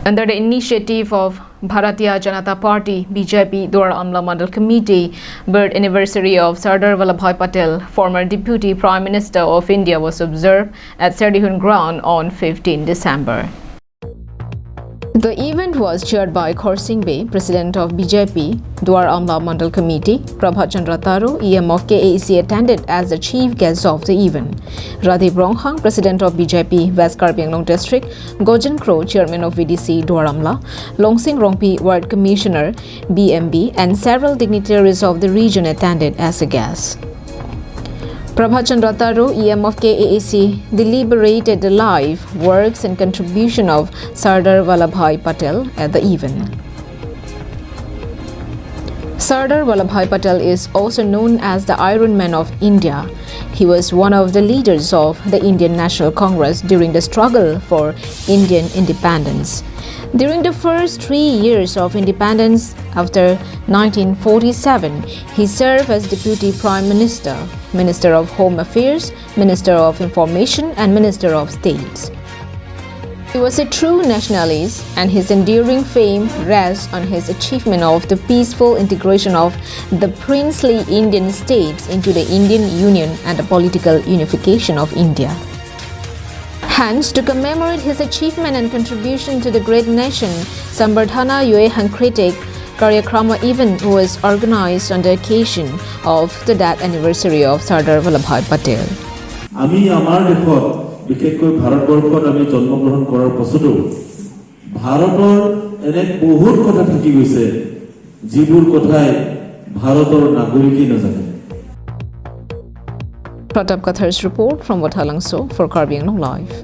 Under the initiative of Bharatiya Janata Party, BJP Dwar Amla Mandal Committee, birth anniversary of Sardar Vallabhbhai Patel, former Deputy Prime Minister of India, was observed at Sardar ground on 15 December. The event was chaired by Khor Singh Bey, President of BJP Dwar Amla Mandal Committee. Prabhat Chandra Taro, EM of KAC, attended as the chief guest of the event. Radhib Ronghang, President of BJP West Karbi Anglong District, Gojan Kro, Chairman of VDC Dwar Amla, Longsing Rongpi, Ward Commissioner BMB, and several dignitaries of the region attended as a guest. Prabhat Chandra Taro, EM of KAC, deliberated the life, works and contribution of Sardar Vallabhbhai Patel at the event. Sardar Vallabhbhai Patel is also known as the Iron Man of India. He was one of the leaders of the Indian National Congress during the struggle for Indian independence. During the first 3 years of independence after 1947, he served as Deputy Prime Minister, Minister of Home Affairs, Minister of Information and Minister of State. He was a true nationalist, and his enduring fame rests on his achievement of the peaceful integration of the princely Indian states into the Indian Union and the political unification of India. Hence, to commemorate his achievement and contribution to the great nation, Sambardhana Yue Hankritik Karyakrama event was organized on the occasion of the death anniversary of Sardar Vallabhbhai Patel. আমি আমার দেশত বিশেষকৈ ভাৰতবৰ্ষত আমি জন্মগ্ৰহণ কৰাৰ পাছতো ভাৰতৰ এনে বহুত কথা থাকি গৈছে যিবোৰ কথাই ভাৰতৰ নাগৰিকে নাজানে। Pratap Kathar's report from Wathalangso for Karbi Anglong Live.